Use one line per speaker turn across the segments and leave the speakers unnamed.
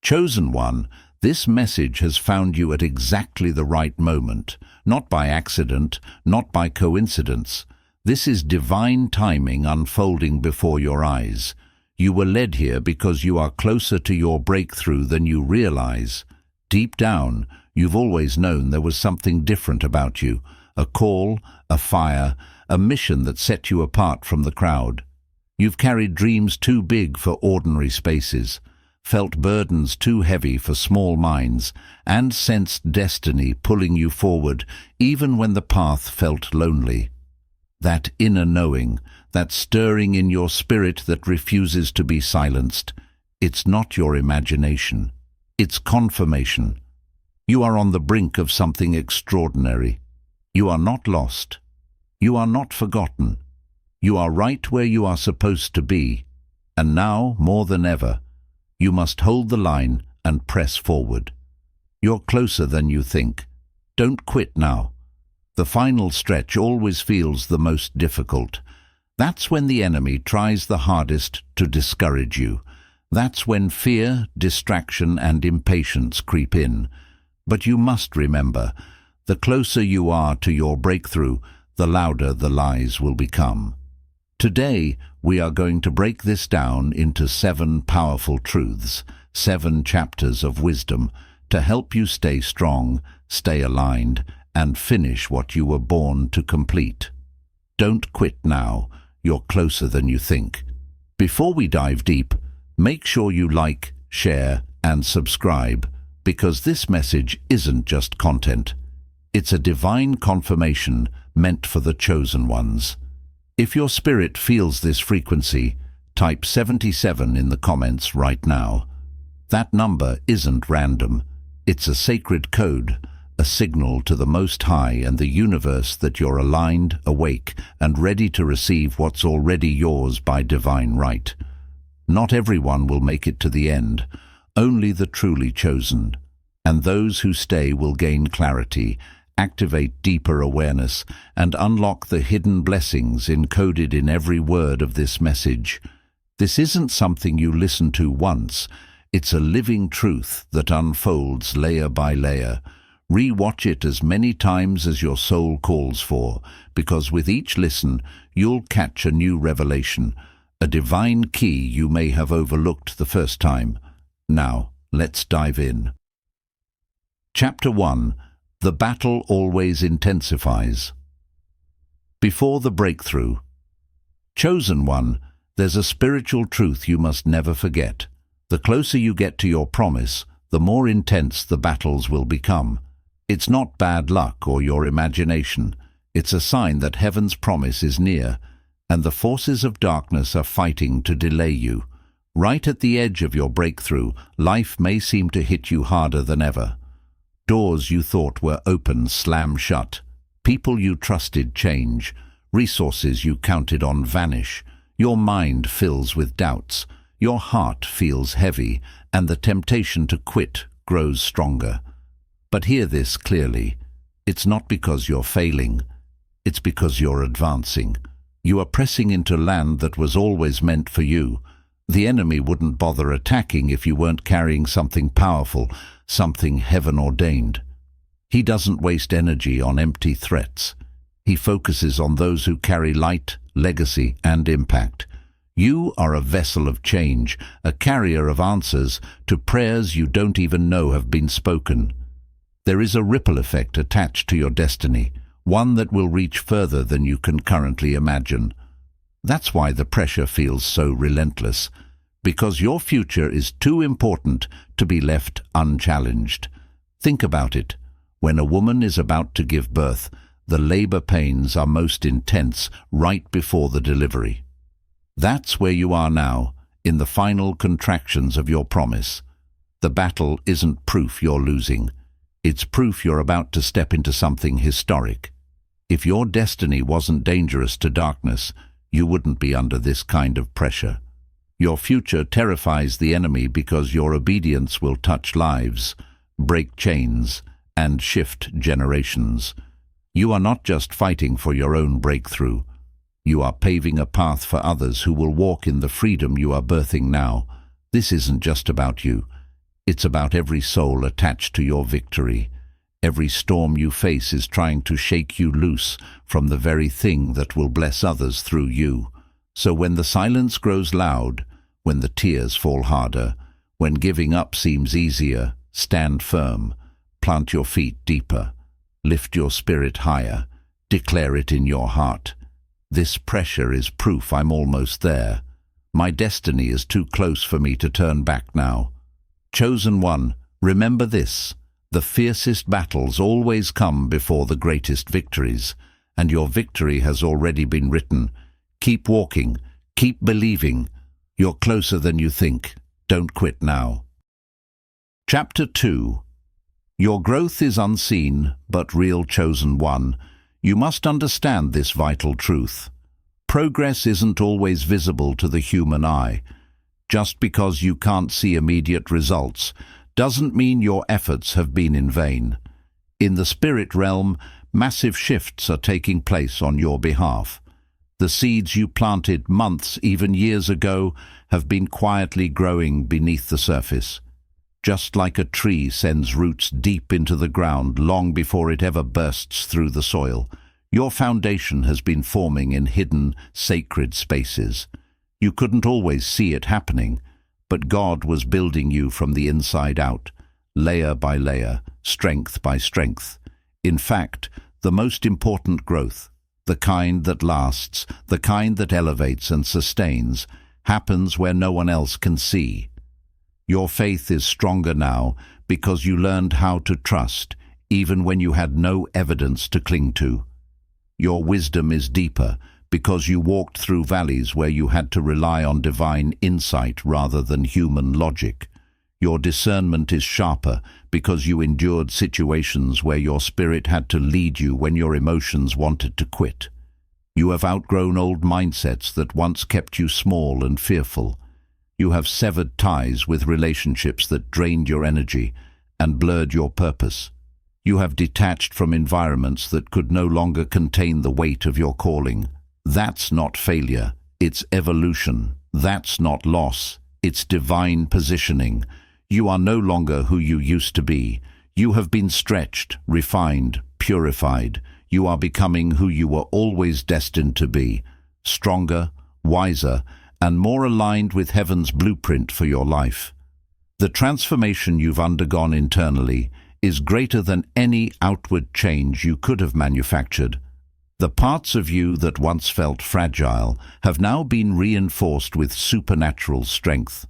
Chosen one, this message has found you at exactly the right moment, not by accident, not by coincidence. This is divine timing unfolding before your eyes. You were led here because you are closer to your breakthrough than you realize. Deep down, you've always known there was something different about you, a call, a fire, a mission that set you apart from the crowd. You've carried dreams too big for ordinary spaces, felt burdens too heavy for small minds, and sensed destiny pulling you forward even when the path felt lonely. That inner knowing, that stirring in your spirit that refuses to be silenced, it's not your imagination, it's confirmation. You are on the brink of something extraordinary. You are not lost. You are not forgotten. You are right where you are supposed to be, and now, more than ever, you must hold the line and press forward. You're closer than you think. Don't quit now. The final stretch always feels the most difficult. That's when the enemy tries the hardest to discourage you. That's when fear, distraction, and impatience creep in. But you must remember, the closer you are to your breakthrough, the louder the lies will become. Today, we are going to break this down into 7 powerful truths, 7 chapters of wisdom to help you stay strong, stay aligned, and finish what you were born to complete. Don't quit now. You're closer than you think. Before we dive deep, make sure you like, share, and subscribe, because this message isn't just content. It's a divine confirmation meant for the chosen ones. If your spirit feels this frequency, type 77 in the comments right now. That number isn't random. It's a sacred code, a signal to the Most High and the universe that you're aligned, awake, and ready to receive what's already yours by divine right. Not everyone will make it to the end, only the truly chosen. And those who stay will gain clarity, activate deeper awareness, and unlock the hidden blessings encoded in every word of this message. This isn't something you listen to once. It's a living truth that unfolds layer by layer. Re-watch it as many times as your soul calls for, because with each listen, you'll catch a new revelation, a divine key you may have overlooked the first time. Now, let's dive in. Chapter 1. The battle always intensifies. Before the breakthrough. Chosen one, there's a spiritual truth you must never forget. The closer you get to your promise, the more intense the battles will become. It's not bad luck or your imagination. It's a sign that heaven's promise is near, and the forces of darkness are fighting to delay you. Right at the edge of your breakthrough, life may seem to hit you harder than ever. Doors you thought were open slam shut. People you trusted change. Resources you counted on vanish. Your mind fills with doubts. Your heart feels heavy, and the temptation to quit grows stronger. But hear this clearly. It's not because you're failing. It's because you're advancing. You are pressing into land that was always meant for you. The enemy wouldn't bother attacking if you weren't carrying something powerful, something heaven-ordained. He doesn't waste energy on empty threats. He focuses on those who carry light, legacy, and impact. You are a vessel of change, a carrier of answers to prayers you don't even know have been spoken. There is a ripple effect attached to your destiny, one that will reach further than you can currently imagine. That's why the pressure feels so relentless, because your future is too important to be left unchallenged. Think about it. When a woman is about to give birth, the labor pains are most intense right before the delivery. That's where you are now, in the final contractions of your promise. The battle isn't proof you're losing. It's proof you're about to step into something historic. If your destiny wasn't dangerous to darkness, you wouldn't be under this kind of pressure. Your future terrifies the enemy because your obedience will touch lives, break chains, and shift generations. You are not just fighting for your own breakthrough. You are paving a path for others who will walk in the freedom you are birthing now. This isn't just about you. It's about every soul attached to your victory. Every storm you face is trying to shake you loose from the very thing that will bless others through you. So when the silence grows loud, when the tears fall harder, when giving up seems easier, stand firm, plant your feet deeper, lift your spirit higher, declare it in your heart. This pressure is proof I'm almost there. My destiny is too close for me to turn back now. Chosen one, remember this. The fiercest battles always come before the greatest victories, and your victory has already been written. Keep walking, keep believing. You're closer than you think. Don't quit now. Chapter 2. Your growth is unseen, but real, chosen one. You must understand this vital truth. Progress isn't always visible to the human eye. Just because you can't see immediate results doesn't mean your efforts have been in vain. In the spirit realm, massive shifts are taking place on your behalf. The seeds you planted months, even years ago, have been quietly growing beneath the surface. Just like a tree sends roots deep into the ground long before it ever bursts through the soil, your foundation has been forming in hidden, sacred spaces. You couldn't always see it happening, but God was building you from the inside out, layer by layer, strength by strength. In fact, the most important growth, the kind that lasts, the kind that elevates and sustains, happens where no one else can see. Your faith is stronger now because you learned how to trust, even when you had no evidence to cling to. Your wisdom is deeper because you walked through valleys where you had to rely on divine insight rather than human logic. Your discernment is sharper because you endured situations where your spirit had to lead you when your emotions wanted to quit. You have outgrown old mindsets that once kept you small and fearful. You have severed ties with relationships that drained your energy and blurred your purpose. You have detached from environments that could no longer contain the weight of your calling. That's not failure, it's evolution. That's not loss, it's divine positioning. You are no longer who you used to be. You have been stretched, refined, purified. You are becoming who you were always destined to be, stronger, wiser, and more aligned with heaven's blueprint for your life. The transformation you've undergone internally is greater than any outward change you could have manufactured. The parts of you that once felt fragile have now been reinforced with supernatural strength.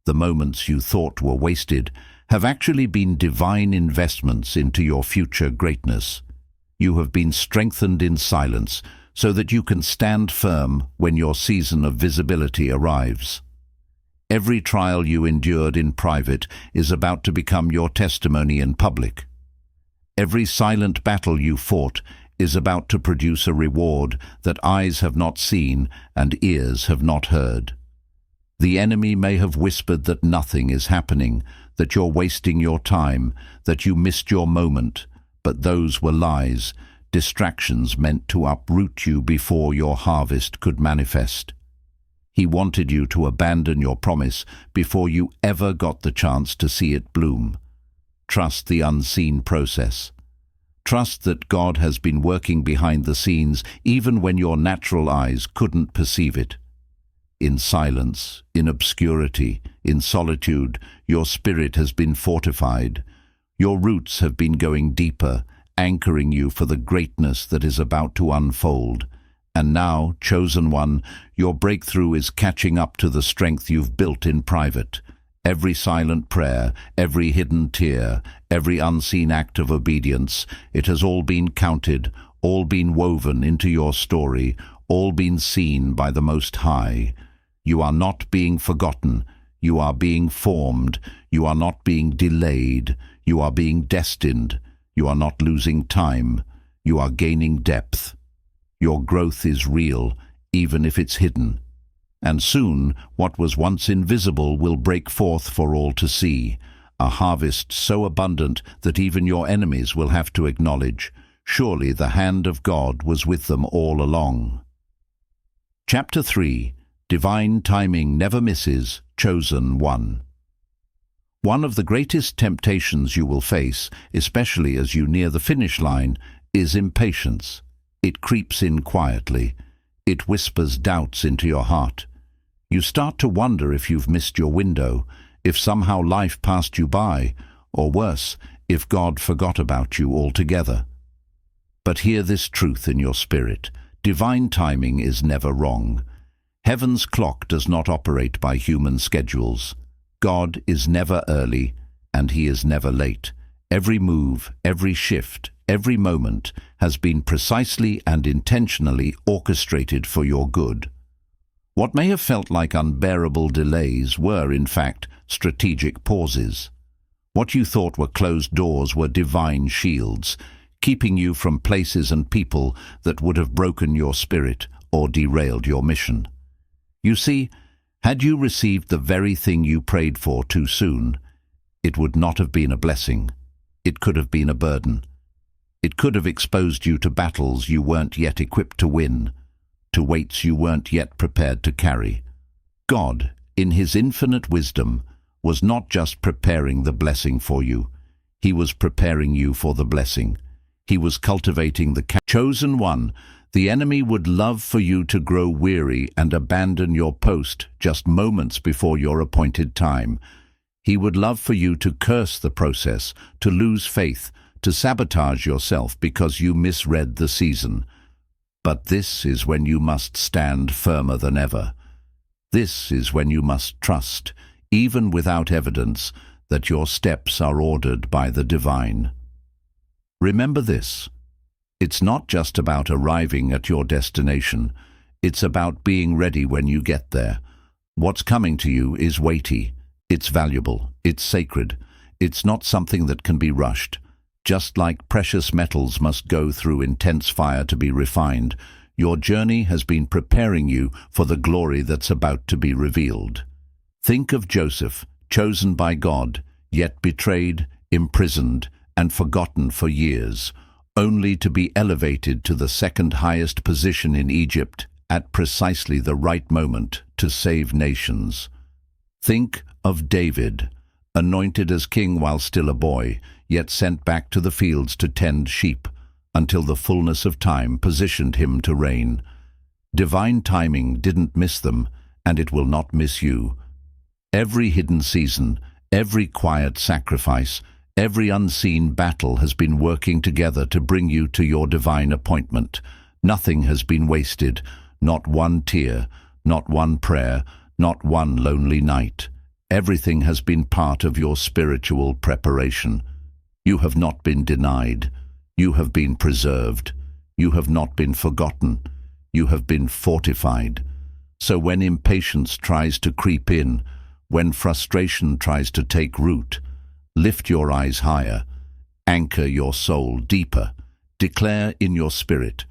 The moments you thought were wasted have actually been divine investments into your future greatness. You have been strengthened in silence so that you can stand firm when your season of visibility arrives. Every trial you endured in private is about to become your testimony in public. Every silent battle you fought is about to produce a reward that eyes have not seen and ears have not heard. The enemy may have whispered that nothing is happening, that you're wasting your time, that you missed your moment, but those were lies, distractions meant to uproot you before your harvest could manifest. He wanted you to abandon your promise before you ever got the chance to see it bloom. Trust the unseen process. Trust that God has been working behind the scenes even when your natural eyes couldn't perceive it. In silence, in obscurity, in solitude, your spirit has been fortified. Your roots have been going deeper, anchoring you for the greatness that is about to unfold. And now, chosen one, your breakthrough is catching up to the strength you've built in private. Every silent prayer, every hidden tear, every unseen act of obedience, it has all been counted, all been woven into your story, all been seen by the Most High. You are not being forgotten. You are being formed. You are not being delayed. You are being destined. You are not losing time. You are gaining depth. Your growth is real, even if it's hidden. And soon, what was once invisible will break forth for all to see, a harvest so abundant that even your enemies will have to acknowledge, surely the hand of God was with them all along. Chapter 3. Divine timing never misses, chosen one. One of the greatest temptations you will face, especially as you near the finish line, is impatience. It creeps in quietly. It whispers doubts into your heart. You start to wonder if you've missed your window, if somehow life passed you by, or worse, if God forgot about you altogether. But hear this truth in your spirit. Divine timing is never wrong. Heaven's clock does not operate by human schedules. God is never early, and He is never late. Every move, every shift, every moment has been precisely and intentionally orchestrated for your good. What may have felt like unbearable delays were, in fact, strategic pauses. What you thought were closed doors were divine shields, keeping you from places and people that would have broken your spirit or derailed your mission. You see, had you received the very thing you prayed for too soon, it would not have been a blessing. It could have been a burden. It could have exposed you to battles you weren't yet equipped to win, to weights you weren't yet prepared to carry. God, in His infinite wisdom, was not just preparing the blessing for you. He was preparing you for the blessing. He was cultivating the chosen one. The enemy would love for you to grow weary and abandon your post just moments before your appointed time. He would love for you to curse the process, to lose faith, to sabotage yourself because you misread the season. But this is when you must stand firmer than ever. This is when you must trust, even without evidence, that your steps are ordered by the divine. Remember this. It's not just about arriving at your destination. It's about being ready when you get there. What's coming to you is weighty. It's valuable. It's sacred. It's not something that can be rushed. Just like precious metals must go through intense fire to be refined, your journey has been preparing you for the glory that's about to be revealed. Think of Joseph, chosen by God, yet betrayed, imprisoned, and forgotten for years, only to be elevated to the second highest position in Egypt at precisely the right moment to save nations. Think of David, anointed as king while still a boy, yet sent back to the fields to tend sheep, until the fullness of time positioned him to reign. Divine timing didn't miss them, and it will not miss you. Every hidden season, every quiet sacrifice, every unseen battle has been working together to bring you to your divine appointment. Nothing has been wasted, not one tear, not one prayer, not one lonely night. Everything has been part of your spiritual preparation. You have not been denied. You have been preserved. You have not been forgotten. You have been fortified. So when impatience tries to creep in, when frustration tries to take root, lift your eyes higher, anchor your soul deeper, declare in your spirit,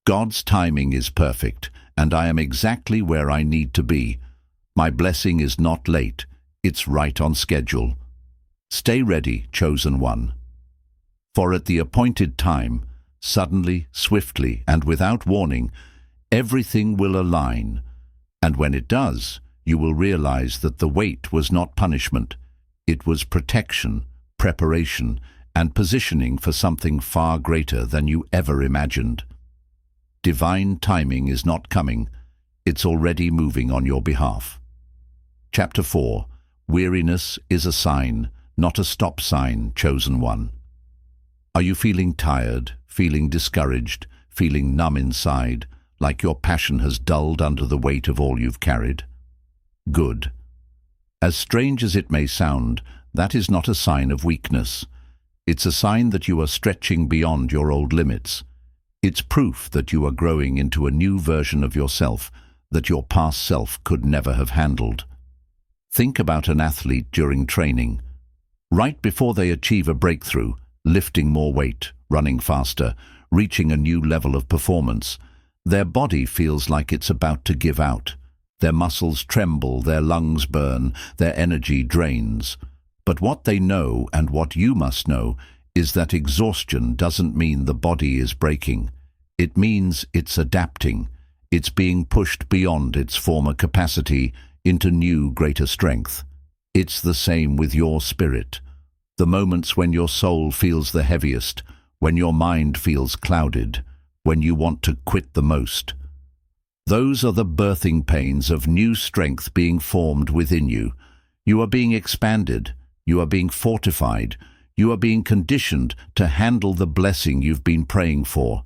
God's timing is perfect, and I am exactly where I need to be. My blessing is not late, it's right on schedule. Stay ready, chosen one. For at the appointed time, suddenly, swiftly, and without warning, everything will align, and when it does, you will realize that the wait was not punishment. It was protection, preparation, and positioning for something far greater than you ever imagined. Divine timing is not coming. It's already moving on your behalf. Chapter 4. Weariness is a sign, not a stop sign, chosen one. Are you feeling tired, feeling discouraged, feeling numb inside, like your passion has dulled under the weight of all you've carried? Good. As strange as it may sound, that is not a sign of weakness. It's a sign that you are stretching beyond your old limits. It's proof that you are growing into a new version of yourself that your past self could never have handled. Think about an athlete during training. Right before they achieve a breakthrough, lifting more weight, running faster, reaching a new level of performance, their body feels like it's about to give out. Their muscles tremble, their lungs burn, their energy drains. But what they know, and what you must know, is that exhaustion doesn't mean the body is breaking. It means it's adapting. It's being pushed beyond its former capacity into new, greater strength. It's the same with your spirit. The moments when your soul feels the heaviest, when your mind feels clouded, when you want to quit the most. Those are the birthing pains of new strength being formed within you. You are being expanded. You are being fortified. You are being conditioned to handle the blessing you've been praying for.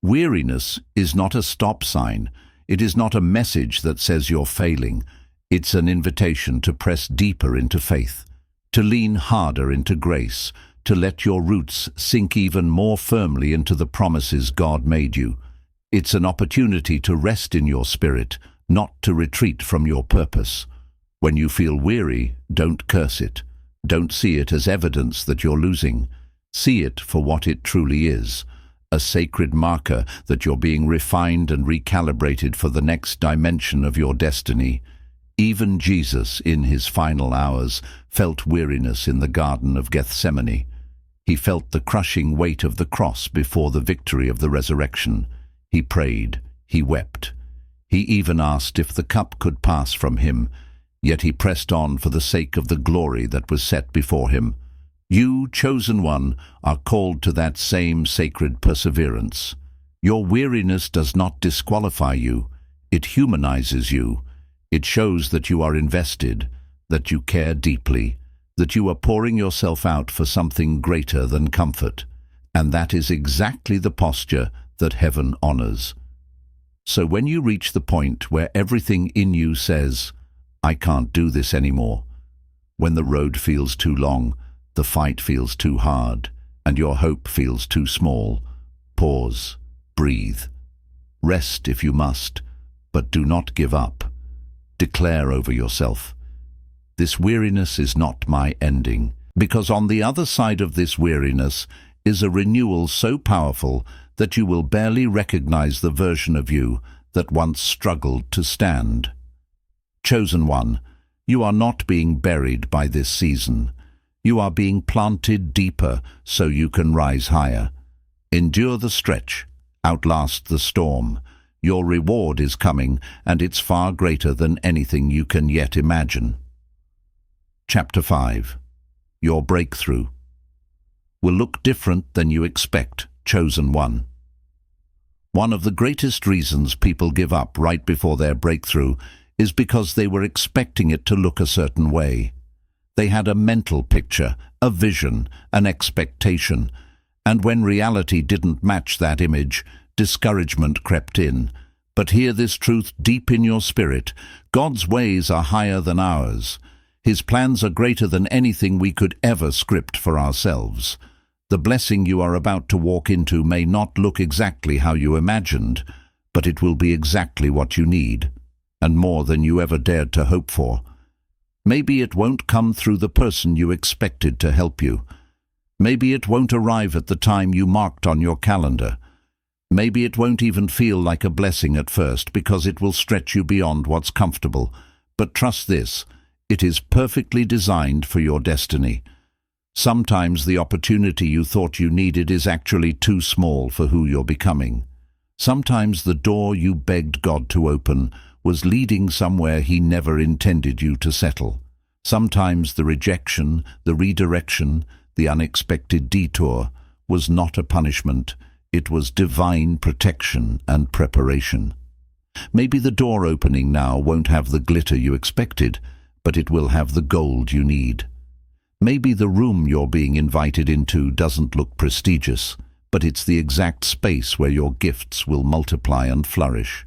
Weariness is not a stop sign. It is not a message that says you're failing. It's an invitation to press deeper into faith, to lean harder into grace, to let your roots sink even more firmly into the promises God made you. It's an opportunity to rest in your spirit, not to retreat from your purpose. When you feel weary, don't curse it. Don't see it as evidence that you're losing. See it for what it truly is, a sacred marker that you're being refined and recalibrated for the next dimension of your destiny. Even Jesus, in his final hours, felt weariness in the Garden of Gethsemane. He felt the crushing weight of the cross before the victory of the resurrection. He prayed, he wept. He even asked if the cup could pass from him, yet he pressed on for the sake of the glory that was set before him. You, chosen one, are called to that same sacred perseverance. Your weariness does not disqualify you. It humanizes you. It shows that you are invested, that you care deeply, that you are pouring yourself out for something greater than comfort. And that is exactly the posture that heaven honors. So when you reach the point where everything in you says, I can't do this anymore, when the road feels too long, the fight feels too hard, and your hope feels too small, pause, breathe. Rest if you must, but do not give up. Declare over yourself, this weariness is not my ending, because on the other side of this weariness is a renewal so powerful that you will barely recognize the version of you that once struggled to stand. Chosen one, you are not being buried by this season. You are being planted deeper so you can rise higher. Endure the stretch, outlast the storm. Your reward is coming, and it's far greater than anything you can yet imagine. Chapter 5. Your breakthrough will look different than you expect, chosen one. One of the greatest reasons people give up right before their breakthrough is because they were expecting it to look a certain way. They had a mental picture, a vision, an expectation, and when reality didn't match that image, discouragement crept in. But hear this truth deep in your spirit: God's ways are higher than ours. His plans are greater than anything we could ever script for ourselves. The blessing you are about to walk into may not look exactly how you imagined, but it will be exactly what you need, and more than you ever dared to hope for. Maybe it won't come through the person you expected to help you. Maybe it won't arrive at the time you marked on your calendar. Maybe it won't even feel like a blessing at first because it will stretch you beyond what's comfortable. But trust this, it is perfectly designed for your destiny. Sometimes the opportunity you thought you needed is actually too small for who you're becoming. Sometimes the door you begged God to open was leading somewhere He never intended you to settle. Sometimes the rejection, the redirection, the unexpected detour was not a punishment. It was divine protection and preparation. Maybe the door opening now won't have the glitter you expected, but it will have the gold you need. Maybe the room you're being invited into doesn't look prestigious, but it's the exact space where your gifts will multiply and flourish.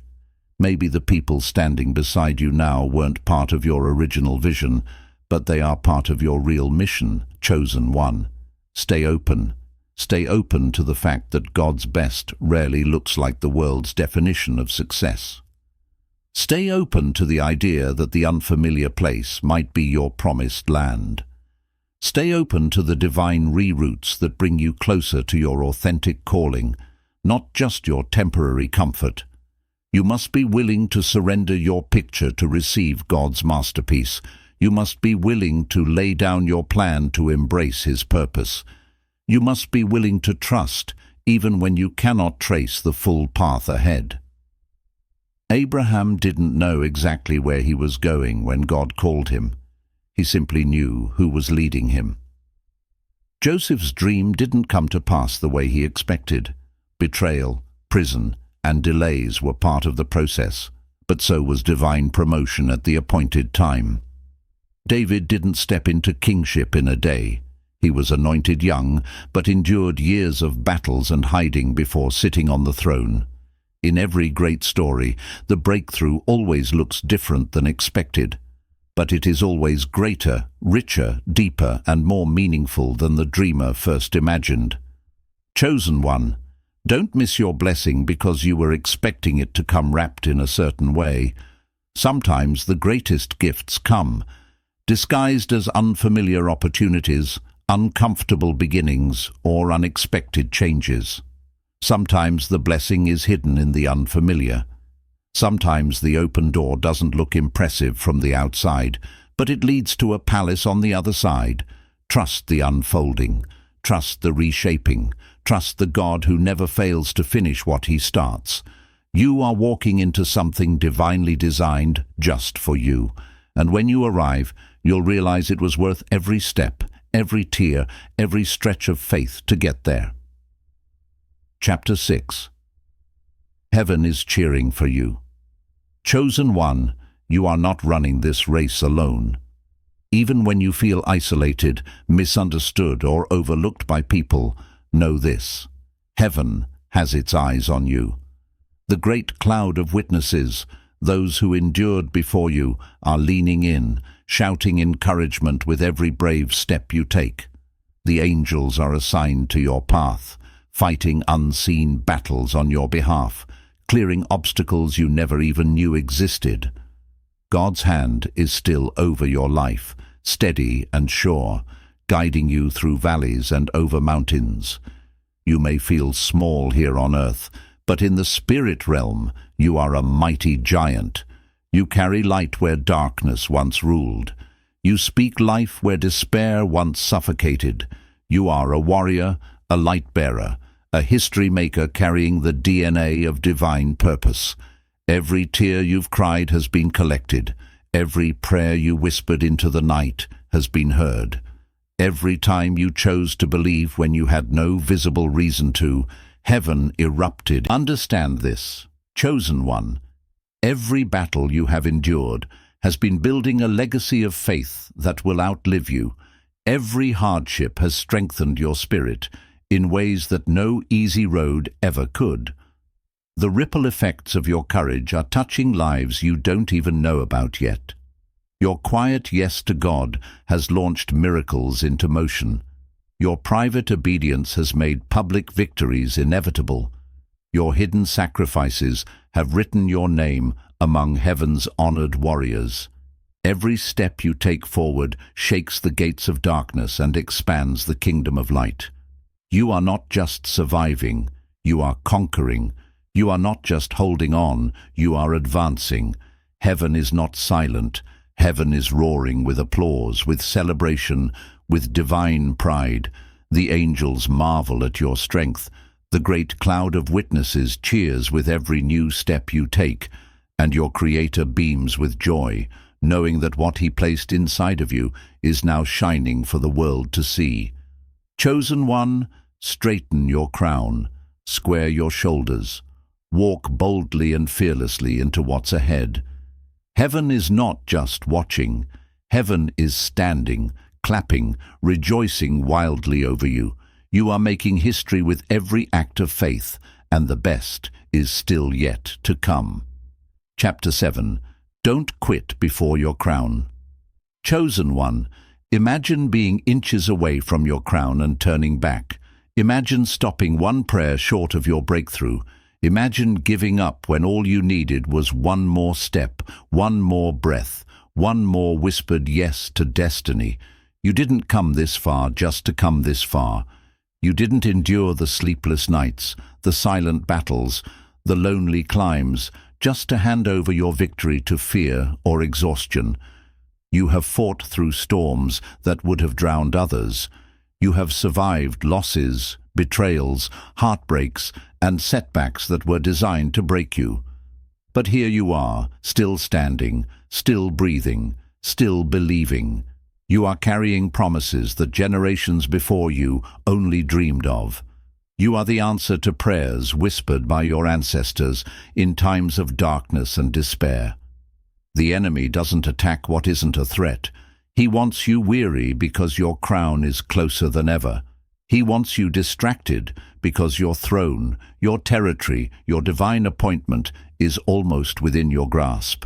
Maybe the people standing beside you now weren't part of your original vision, but they are part of your real mission, chosen one. Stay open. Stay open to the fact that God's best rarely looks like the world's definition of success. Stay open to the idea that the unfamiliar place might be your promised land. Stay open to the divine reroutes that bring you closer to your authentic calling, not just your temporary comfort. You must be willing to surrender your picture to receive God's masterpiece. You must be willing to lay down your plan to embrace His purpose. You must be willing to trust, even when you cannot trace the full path ahead. Abraham didn't know exactly where he was going when God called him. He simply knew who was leading him. Joseph's dream didn't come to pass the way he expected. Betrayal, prison, and delays were part of the process, but so was divine promotion at the appointed time. David didn't step into kingship in a day. He was anointed young, but endured years of battles and hiding before sitting on the throne. In every great story, the breakthrough always looks different than expected, but it is always greater, richer, deeper, and more meaningful than the dreamer first imagined. Chosen one, don't miss your blessing because you were expecting it to come wrapped in a certain way. Sometimes the greatest gifts come disguised as unfamiliar opportunities, uncomfortable beginnings, or unexpected changes. Sometimes the blessing is hidden in the unfamiliar. Sometimes the open door doesn't look impressive from the outside, but it leads to a palace on the other side. Trust the unfolding. Trust the reshaping. Trust the God who never fails to finish what he starts. You are walking into something divinely designed just for you. And when you arrive, you'll realize it was worth every step, every tear, every stretch of faith to get there. Chapter 6. Heaven is cheering for you. Chosen one, you are not running this race alone. Even when you feel isolated, misunderstood, or overlooked by people, know this: heaven has its eyes on you. The great cloud of witnesses, those who endured before you, are leaning in, shouting encouragement with every brave step you take. The angels are assigned to your path, fighting unseen battles on your behalf, clearing obstacles you never even knew existed. God's hand is still over your life, steady and sure, guiding you through valleys and over mountains. You may feel small here on earth, but in the spirit realm you are a mighty giant. You carry light where darkness once ruled. You speak life where despair once suffocated. You are a warrior, a light-bearer, a history maker carrying the DNA of divine purpose. Every tear you've cried has been collected. Every prayer you whispered into the night has been heard. Every time you chose to believe when you had no visible reason to, heaven erupted. Understand this, chosen one. Every battle you have endured has been building a legacy of faith that will outlive you. Every hardship has strengthened your spirit in ways that no easy road ever could. The ripple effects of your courage are touching lives you don't even know about yet. Your quiet yes to God has launched miracles into motion. Your private obedience has made public victories inevitable. Your hidden sacrifices have written your name among heaven's honored warriors. Every step you take forward shakes the gates of darkness and expands the kingdom of light. You are not just surviving, you are conquering. You are not just holding on, you are advancing. Heaven is not silent. Heaven is roaring with applause, with celebration, with divine pride. The angels marvel at your strength. The great cloud of witnesses cheers with every new step you take, and your Creator beams with joy, knowing that what He placed inside of you is now shining for the world to see. Chosen one, straighten your crown, square your shoulders, walk boldly and fearlessly into what's ahead. Heaven is not just watching. Heaven is standing, clapping, rejoicing wildly over you. You are making history with every act of faith, and the best is still yet to come. Chapter 7. Don't quit before your crown. Chosen one, imagine being inches away from your crown and turning back. Imagine stopping one prayer short of your breakthrough. Imagine giving up when all you needed was one more step, one more breath, one more whispered yes to destiny. You didn't come this far just to come this far. You didn't endure the sleepless nights, the silent battles, the lonely climbs, just to hand over your victory to fear or exhaustion. You have fought through storms that would have drowned others. You have survived losses, betrayals, heartbreaks, and setbacks that were designed to break you. But here you are, still standing, still breathing, still believing. You are carrying promises that generations before you only dreamed of. You are the answer to prayers whispered by your ancestors in times of darkness and despair. The enemy doesn't attack what isn't a threat. He wants you weary because your crown is closer than ever. He wants you distracted because your throne, your territory, your divine appointment is almost within your grasp.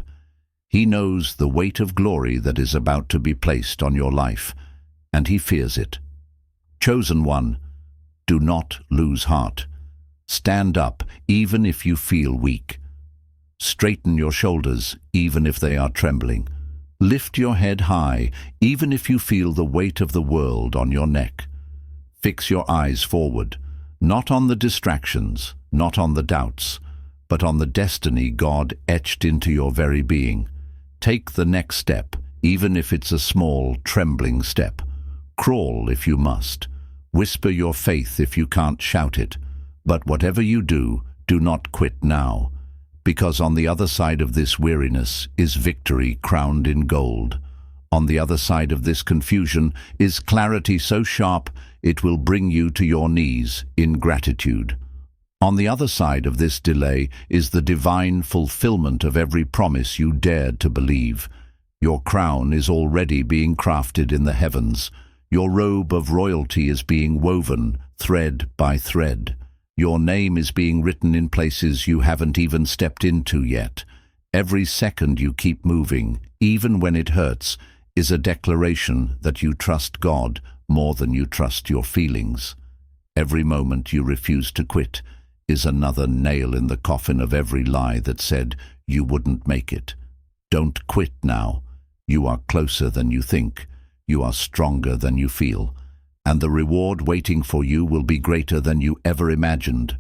He knows the weight of glory that is about to be placed on your life, and he fears it. Chosen one, do not lose heart. Stand up even if you feel weak. Straighten your shoulders even if they are trembling. Lift your head high even if you feel the weight of the world on your neck. Fix your eyes forward, not on the distractions, not on the doubts, but on the destiny God etched into your very being. Take the next step, even if it's a small, trembling step. Crawl if you must. Whisper your faith if you can't shout it. But whatever you do, do not quit now, because on the other side of this weariness is victory crowned in gold. On the other side of this confusion is clarity so sharp it will bring you to your knees in gratitude. On the other side of this delay is the divine fulfillment of every promise you dared to believe. Your crown is already being crafted in the heavens. Your robe of royalty is being woven, thread by thread. Your name is being written in places you haven't even stepped into yet. Every second you keep moving, even when it hurts, is a declaration that you trust God more than you trust your feelings. Every moment you refuse to quit is another nail in the coffin of every lie that said you wouldn't make it. Don't quit now. You are closer than you think. You are stronger than you feel. And the reward waiting for you will be greater than you ever imagined.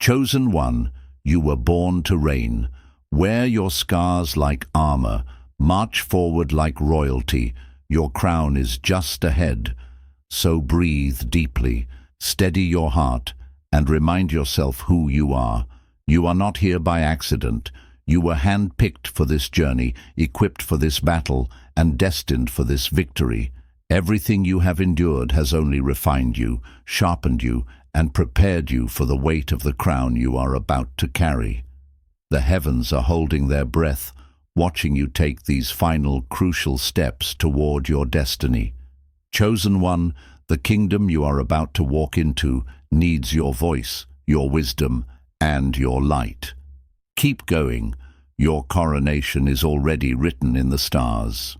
Chosen one, you were born to reign. Wear your scars like armor. March forward like royalty. Your crown is just ahead. So breathe deeply, steady your heart, and remind yourself who you are. You are not here by accident. You were hand-picked for this journey, equipped for this battle, and destined for this victory. Everything you have endured has only refined you, sharpened you, and prepared you for the weight of the crown you are about to carry. The heavens are holding their breath, watching you take these final crucial steps toward your destiny. Chosen one, the kingdom you are about to walk into needs your voice, your wisdom, and your light. Keep going. Your coronation is already written in the stars.